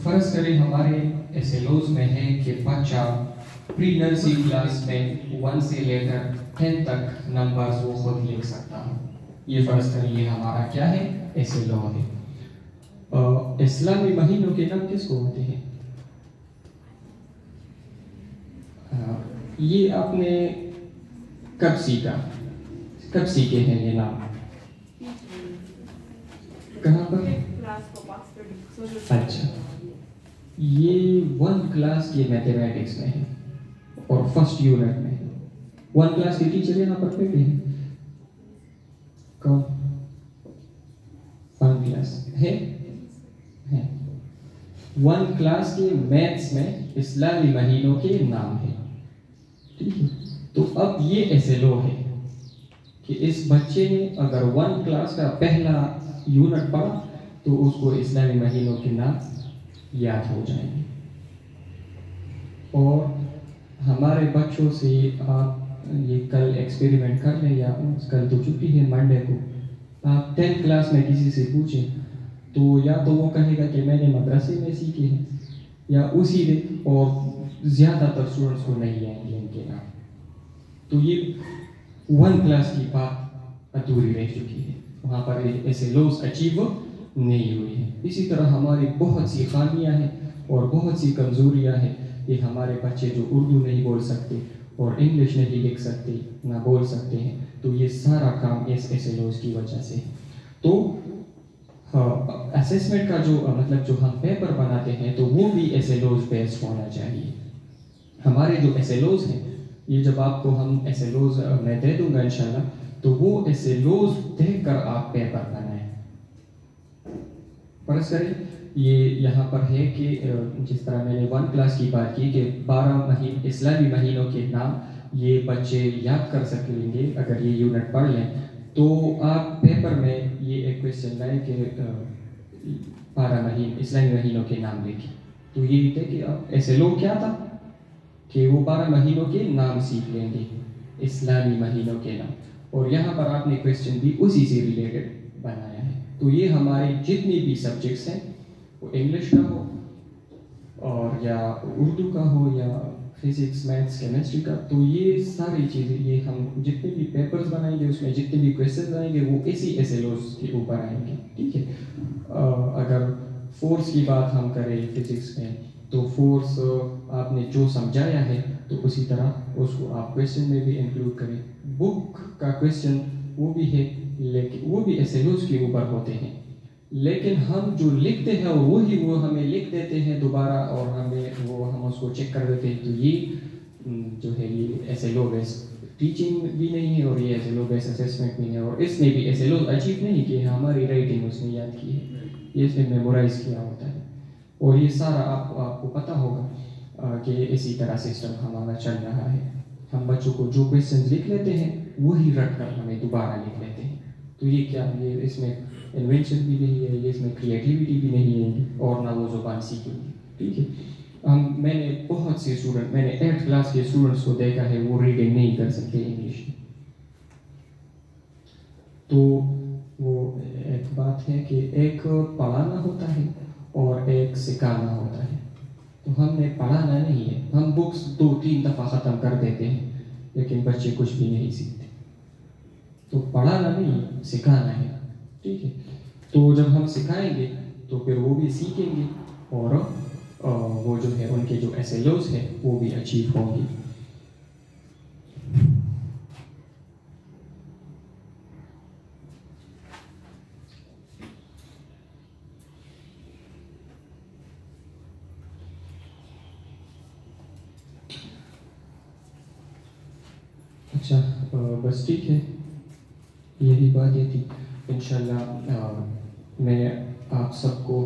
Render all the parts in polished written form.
فرض کریں ہمارے ایس ایل اوز میں ہے کہ بچہ پری نرسری کلاس میں 1 سے لے کر 10 تک نمبرز وہ خود لکھ سکتا ہے. یہ فرض کریں یہ ہمارا کیا ہے ایس ایل او ہے. اسلامی مہینوں کے نام کس کو ہوتے ہیں؟ یہ آپ نے کب سیکھا، کب سیکھے ہیں یہ نام؟ کہاں پر؟ اچھا، یہ 1 کلاس کی میتھمیٹکس میں ہے اور فرسٹ یونٹ میں ہے. 1 کلاس کے ٹیچر یہاں پر بیٹھے ہیں. کون؟ 1 کلاس ہے 1 کلاس کے میتھس میں اسلامی مہینوں کے نام ہے. ٹھیک ہے، تو اب یہ ایس ایل او ہے کہ اس بچے نے اگر 1 کلاس کا پہلا یونٹ پڑھا تو اس کو اسلامی مہینوں کے نام یاد ہو جائیں گے. اور ہمارے بچوں سے آپ یہ کل ایکسپیریمنٹ کر لیں، یا کل تو چھٹی ہے منڈے کو، آپ 10 کلاس میں کسی سے پوچھیں تو یا تو وہ کہے گا کہ میں نے مدرسے میں سیکھے ہیں یا اسی دن، اور زیادہ تر اسٹوڈنٹس کو نہیں آئیں گے ان کے نام. تو یہ 1 کلاس کی بات ادھوری رہ چکی ہے، وہاں پر ایسے لوز اچیو نہیں ہوئی ہیں. اسی طرح ہماری بہت سی خامیاں ہیں اور بہت سی کمزوریاں ہیں. یہ ہمارے بچے جو اردو نہیں بول سکتے اور انگلش نہیں لکھ سکتے نہ بول سکتے ہیں، تو یہ سارا کام اس ایسے لوز کی وجہ سے ہے. تو اسیسمنٹ کا جو مطلب جو ہم پیپر بناتے ہیں تو وہ بھی ایسے لوز بیس ہونا چاہیے. ہمارے جو ایسے لوز ہیں، یہ جب آپ کو ہم ایسے لوز میں دے دوں گا انشاءاللہ، تو وہ ایسے لوز دیکھ کر آپ پیپر بنائیں. فرض کریں یہ یہاں پر ہے کہ جس طرح میں نے 1 کلاس کی بات کی کہ 12 اسلامی مہینوں کے نام یہ بچے یاد کر سکیں گے اگر یہ یونٹ پڑھ لیں، تو آپ پیپر میں یہ ایک کویسچن لائیں کہ 12 اسلامی مہینوں کے نام لکھیں. تو یہ تھے کہ ایسے لوگ کیا تھا کہ وہ 12 مہینوں کے نام سیکھ لیں گے، اسلامی مہینوں کے نام. اور یہاں پر آپ نے کویسچن بھی اسی سے ریلیٹڈ بنایا ہے. تو یہ ہمارے جتنی بھی سبجیکٹس ہیں، وہ انگلش کا ہو اور یا اردو کا ہو یا فزکس، میتھس، کیمسٹری کا، تو یہ ساری چیزیں یہ ہم جتنے بھی پیپرز بنائیں گے اس میں جتنے بھی کویسچنز آئیں گے وہ اسی ایسے لوز کے اوپر آئیں گے. ٹھیک ہے، اگر فورس کی بات ہم کریں فزکس میں، تو فورس آپ نے جو سمجھایا ہے تو اسی طرح اس کو آپ کویسچن میں بھی انکلوڈ کریں. بک کا کویسچن وہ بھی ہے لیکن وہ بھی ایسے لوز کے اوپر ہوتے ہیں، لیکن ہم جو لکھتے ہیں وہی وہ ہمیں لکھ دیتے ہیں دوبارہ اور ہم اس کو چیک کر دیتے ہیں. تو یہ جو ہے یہ ایسے لو بیس ٹیچنگ بھی نہیں ہے اور یہ ایسے لو بیس اسیسمنٹ بھی ہے، اور اس نے بھی ایسے لوز اچیو نہیں کہ ہماری رائٹنگ اس نے یاد کی ہے، یہ اس نے میمورائز کیا ہوتا ہے. اور یہ سارا آپ کو پتہ ہوگا کہ اسی طرح سسٹم ہمارا چل رہا ہے. ہم بچوں کو جو کویسچنز لکھ لیتے ہیں وہی رٹ کر ہمیں دوبارہ لکھ لیتے ہیں. تو یہ کیا، یہ اس میں انوینشن بھی نہیں ہے، یہ اس میں کریٹیوٹی بھی نہیں ہے اور نہ وہ زبان سیکھیں گے. ٹھیک ہے، میں نے بہت سے اسٹوڈنٹ، میں نے 8 کلاس کے اسٹوڈنٹس کو دیکھا ہے وہ ریڈنگ نہیں کر سکتے انگلش میں. تو وہ ایک بات ہے کہ ایک پڑھانا ہوتا ہے اور ایک سکھانا ہوتا ہے. تو ہم نے پڑھانا نہیں ہے، ہم بکس 2-3 دفعہ ختم کر دیتے ہیں لیکن بچے کچھ بھی نہیں سیکھتے. تو پڑھانا نہیں، سکھانا ہے. ٹھیک ہے، تو جب ہم سکھائیں گے تو پھر وہ بھی سیکھیں گے اور وہ جو ہے ان کے جو ایسے لوز ہیں وہ بھی اچیو ہوں گے. اچھا، بس ٹھیک ہے، یہی بات یہ تھی. انشاءاللہ میں آپ سب کو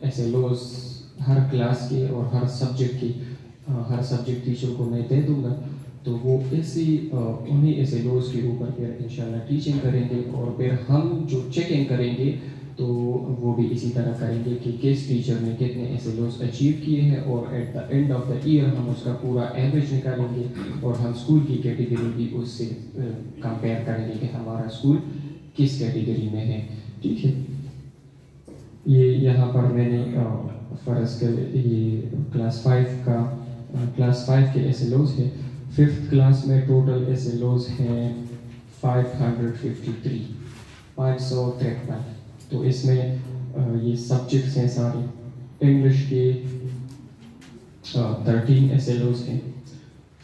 ایسے لوز ہر کلاس کے اور ہر سبجیکٹ ٹیچر کو میں دے دوں گا. تو وہ انہیں ایسے لوز کے اوپر پھر انشاءاللہ ٹیچنگ کریں گے اور پھر ہم جو چیکنگ کریں گے تو وہ بھی اسی طرح کریں گے کہ کس ٹیچر نے کتنے ایسے لوز اچیو کیے ہیں، اور at the end of the year ہم اس کا پورا ایوریج نکالیں گے اور ہم اسکول کی کیٹیگری بھی اس سے کمپیئر کریں گے کہ ہمارا اسکول کس کیٹیگری میں ہے. ٹھیک ہے، یہ یہاں پر میں نے فرض کر یہ کلاس 5 کے ایس ایل اوز ہیں. 5th کلاس میں ٹوٹل ایس ایل اوز ہیں 553. تو اس میں یہ سبجیکٹس ہیں سارے. انگلش کے 13 ایس ایل اوز ہیں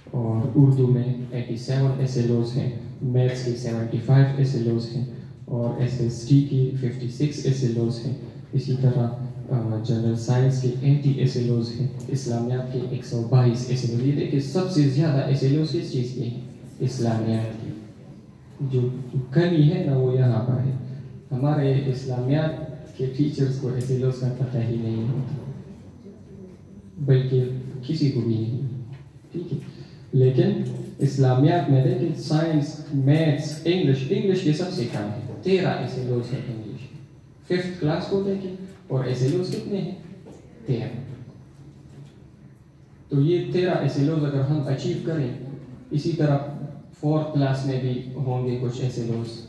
اور اردو میں 87 ایس ایل اوز ہیں. میتھس کے 75 ایس ایل اوز ہیں اور ایس ایس ٹی کی 56 ایس ایل اوز ہیں. اسی طرح جنرل سائنس کے 80 ایس ایل اوز ہیں. اسلامیات کے 122 ایس ایل اوز. یہ دیکھیں سب سے زیادہ ایس ایل اوز کس چیز کے ہیں؟ اسلامیات کی. جو کمی ہے نا وہ یہاں پر ہے. ہمارے اسلامیات کے ٹیچرز کو ایس ایل اوز کا پتہ ہی نہیں ہوتا، بلکہ کسی کو بھی نہیں. ٹھیک ہے، لیکن اسلامیات میں دیکھیں سائنس، میتھس، انگلش کے سب سے کم ہے. 13 ایس ایل اوز ہے انگلش. 5th کلاس کو دیکھیں اور ایس ایل اوز کتنے ہیں؟ 13. تو یہ 13 ایس ایل اوز اگر ہم اچیو کریں، اسی طرح 4th کلاس میں بھی ہوں گے کچھ ایس ایل اوز،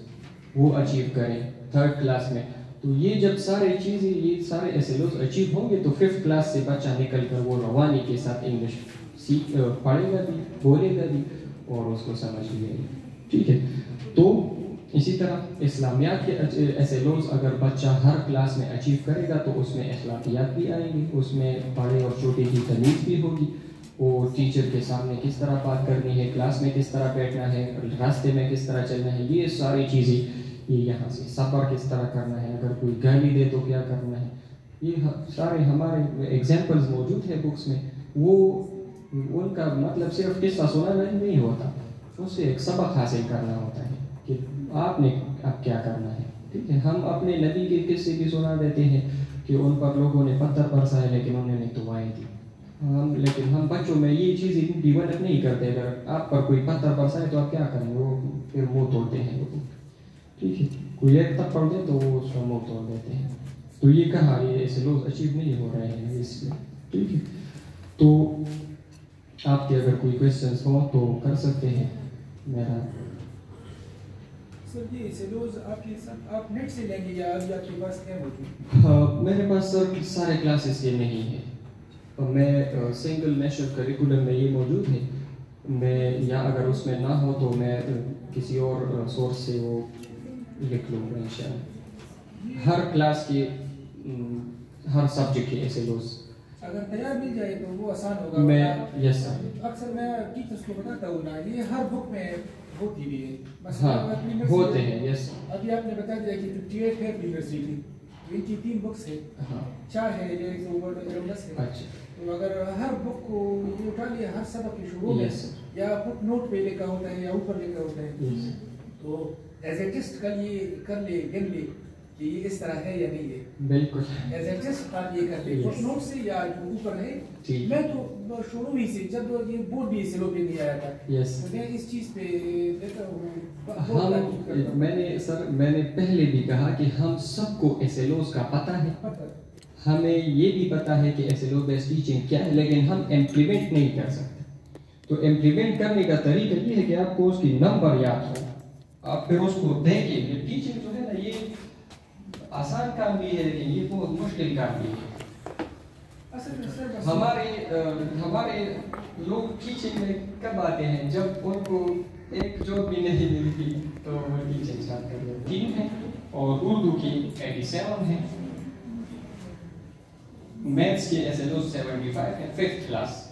وہ اچیو کریں 3rd کلاس میں. تو یہ جب یہ سارے ایس ایل اوز اچیو ہوں گے تو 5th کلاس سے بچہ نکل کر وہ روانی کے ساتھ انگلش پڑھے گا بھی، بولے گا بھی اور اس کو سمجھ بھی لے گا. ٹھیک ہے، تو اسی طرح اسلامیات کے ایس ایل اوز اگر بچہ ہر کلاس میں اچیو کرے گا تو اس میں اخلاقیات بھی آئیں گی، اس میں بڑے اور چھوٹے کی تمیز بھی ہوگی. وہ ٹیچر کے سامنے کس طرح بات کرنی ہے، کلاس میں کس طرح بیٹھنا ہے، راستے میں کس طرح چلنا ہے، یہ ساری چیزیں یہ یہاں سے. صبر کس طرح کرنا ہے، اگر کوئی گالی دے تو کیا کرنا ہے، یہ سارے ہمارے ایگزامپلز موجود ہیں بکس میں. وہ ان کا مطلب صرف قصہ سنانا نہیں ہوتا، اس سے ایک سبق حاصل کرنا ہوتا ہے کہ آپ نے اب کیا کرنا ہے. ٹھیک ہے، ہم اپنے نبی کے قصے بھی سنا دیتے ہیں کہ ان پر لوگوں نے پتھر برسائے لیکن انہوں نے دعائیں دی. لیکن ہم بچوں میں یہ چیزیں ڈیولپ نہیں کرتے. اگر آپ پر کوئی پتھر برسائے تو آپ کیا کریں؟ وہ پھر منہ توڑتے ہیں لوگوں. ٹھیک ہے، کوئی ایک تھپڑ دے تو وہ اس کا منہ توڑ دیتے ہیں. تو یہ کہا یہ ایسے لوگ اچیو نہیں ہو رہے ہیں اس میں. ٹھیک ہے، تو آپ کے اگر کوئی کویسچنس ہوں تو کر سکتے ہیں. میرا سر یہ ایسے لوگ آپ نیٹ سے لیں گے یا ابھی آپ کے پاس کیا موجود؟ میرے پاس سر سارے کلاسز کے نہیں ہیں. میں سنگل نیشنل کریکولم میں یہ موجود ہے. میں یا اگر اس میں نہ ہو تو میں کسی اور سورس سے وہ لکھ لوں گا انشاءاللہ. ہر کلاس کے ہر سبجیکٹ کے ایسے لوز اگر تیار مل جائے تو وہ آسان ہوگا. میں یس سر اکثر میں ٹیچرس کو بتاتا ہوں نا، یہ ہر بک میں ہوتی بھی ہے. ہاں ہوتے ہیں. یس ابھی آپ نے بتا دیا کہ 58 ہے یونیورسٹی کی، ان کی 3 بکس ہے، 4 ہے جو 110 ہے. اچھا، تو اگر ہر بک کو یہ اٹھا لیا ہر سبق کے شروع میں یا بک نوٹ پہ لکھا ہوتا ہے یا اوپر لکھا ہوتا ہے، تو ایز اے ٹیسٹ کر لے گن لے کہ یہ اس طرح ہے یا نہیں ہے. بالکل ایز اے ٹیسٹ آپ یہ کر لے بک نوٹ سے یا جو اوپر ہے. میں تو شروع ہی سے جب یہ بورڈ بھی سلو پہ نہیں آیا تھا تو میں اس چیز پہ دیتا ہوں. میں نے پہلے بھی کہا کہ ہم سب کو ایس ایل اوز کا پتہ ہے، ہمیں یہ بھی پتہ ہے کہ S L O based teaching کیا ہے، لیکن ہم امپلیمنٹ نہیں کر سکتے. تو امپلیمنٹ کرنے کا طریقہ یہ ہے کہ آپ کو اس کی نمبر یاد ہو، آپ پھر اس کو دیکھیں. یہ ٹیچنگ جو ہے نا یہ آسان کام بھی ہے لیکن یہ بہت مشکل کام بھی ہے. ہمارے لوگ ٹیچنگ میں کب آتے ہیں؟ جب ان کو ایک جاب بھی نہیں ملتی تو وہ ٹیچنگ اسٹارٹ کر دیتے. 3 ہے اور اردو کی 87 ہے. میتھس کے ایس ایل او 75 ہے 5th class.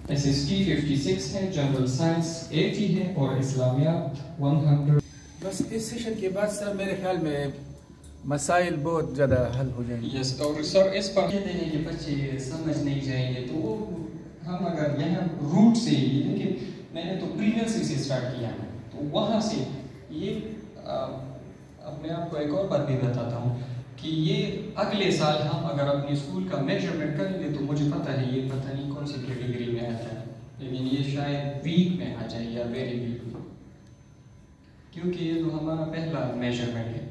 S S T 56 ہے، جنرل سائنس 80 ہے اور اسلامیات 100. بس اس سیشن کے بعد سر میرے خیال میں مسائل بہت زیادہ حل ہو جائیں گے. یس، اور سر اس پر کہتے ہیں کہ بچے سمجھ نہیں جائیں گے تو وہ ہم اگر یہاں روٹ سے ہی، لیکن میں نے تو پری نرسری سے اسٹارٹ کیا ہے تو وہاں سے یہ اب میں آپ کو ایک اور بات بھی بتاتا ہوں کہ یہ اگلے سال ہم اگر اپنے اسکول کا میجرمنٹ کریں گے تو مجھے پتہ ہے یہ پتہ نہیں کون سی کیٹیگری میں آتا ہے، لیکن یہ شاید ویک میں آ جائے یا ویری ویک میں، کیونکہ یہ تو ہمارا پہلا میجرمنٹ ہے.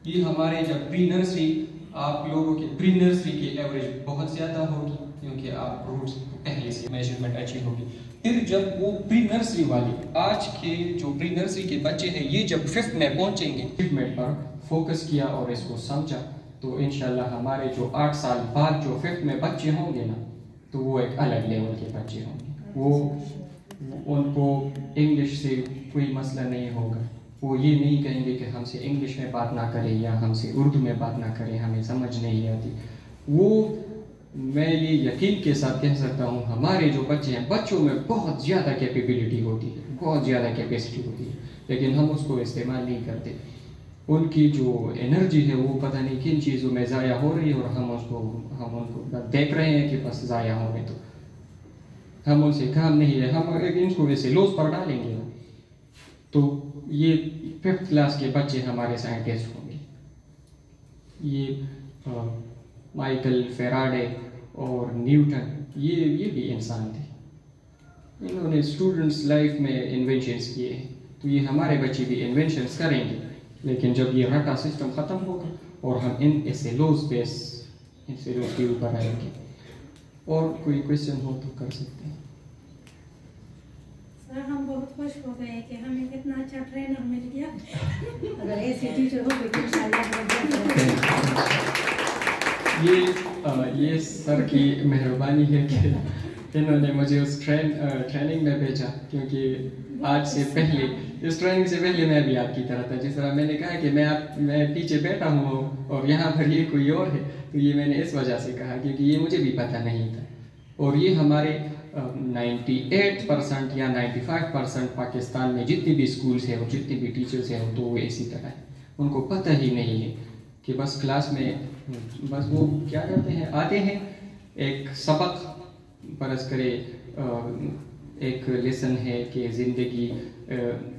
یہ ہمارے جب پری نرسری آپ لوگوں کے پری نرسری کی ایوریج بہت زیادہ ہوگی کیونکہ آپ روٹس پہلے سے میجرمنٹ اچھی ہوگی. پھر جب وہ پری نرسری والی آج کے جو پری نرسری کے بچے ہیں یہ جب 5th میں پہنچیں گے، اچیومنٹ پر فوکس کیا اور اس کو سمجھا تو انشاءاللہ ہمارے جو 8 سال بعد جو 5th میں بچے ہوں گے نا تو وہ ایک الگ لیول کے بچے ہوں گے. وہ ان کو انگلش سے کوئی مسئلہ نہیں ہوگا. وہ یہ نہیں کہیں گے کہ ہم سے انگلش میں بات نہ کرے یا ہم سے اردو میں بات نہ کرے, ہمیں سمجھ نہیں آتی. وہ میں یہ یقین کے ساتھ کہہ سکتا ہوں ہمارے جو بچے ہیں, بچوں میں بہت زیادہ کیپیبلٹی ہوتی ہے, بہت زیادہ کیپیسٹی ہوتی ہے, لیکن ہم اس کو استعمال نہیں کرتے. ان کی جو انرجی ہے وہ پتہ نہیں کن چیزوں میں ضائع ہو رہی ہے, اور ہم ان کو دیکھ رہے ہیں کہ بس ضائع ہو رہے, تو ہم ان سے کام نہیں ہے, ہم ان کو ویسے لوز پر ڈالیں گے. تو یہ 5th کلاس کے بچے ہمارے سائنٹسٹ ہوں گے. یہ مائیکل فیراڈے اور نیوٹن یہ بھی انسان تھے, انہوں نے اسٹوڈنٹس لائف میں انوینشنس کیے ہیں. تو یہ ہمارے بچے بھی انوینشنس کریں گے, لیکن جب یہ رٹا سسٹم ختم ہوگا اور ہم ان ایسیلوز کے اوپر آئیں گے. اور کوئی کویشچن ہو تو کر سکتے ہیں. سر ہم بہت خوش ہو گئے کہ ہمیں اتنا اچھا ٹرینر مل گیا. اگر ایسے ٹیچر ہو تو انشاءاللہ یہ سر کی مہربانی ہے کہ انہوں نے مجھے اس ٹریننگ میں بھیجا, کیونکہ آج سے پہلے اس ٹریننگ سے پہلے میں بھی آپ کی طرح تھا. جس طرح میں نے کہا کہ میں پیچھے بیٹھا ہوں اور یہاں پر یہ کوئی اور ہے, تو یہ میں نے اس وجہ سے کہا کیونکہ یہ مجھے بھی پتہ نہیں تھا. اور یہ ہمارے 98% یا 95% پاکستان میں جتنی بھی اسکولس ہیں اور جتنے بھی ٹیچرس ہیں تو وہ اسی طرح ہیں. ان کو پتہ ہی نہیں ہے کہ بس کلاس میں بس وہ کیا کرتے ہیں, آتے ہیں, ایک سبق فرض کرے ایک لیسن ہے کہ زندگی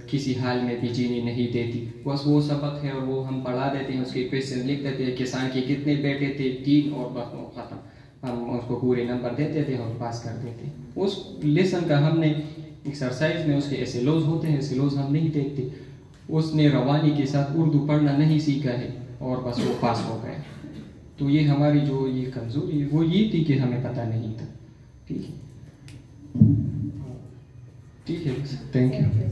کسی حال میں بھی جینی نہیں دیتی, بس وہ سبق ہے اور وہ ہم پڑھا دیتے ہیں, اس کے کویشچن لکھ دیتے ہیں, کسان کے کتنے بیٹے تھے 3 اور بس وہ ختم. ہم اس کو پورے نمبر دیتے تھے اور پاس کر دیتے. اس لیسن کا ہم نے ایکسرسائز میں اس کے ایسے لوز ہوتے ہیں, ایسے لوز ہم نہیں دیکھتے. اس نے روانی کے ساتھ اردو پڑھنا نہیں سیکھا ہے اور بس وہ پاس ہو گئے. تو یہ ہماری جو یہ کمزوری وہ یہ تھی کہ ہمیں پتہ نہیں تھا. ٹھیک ہے, تھینک یو.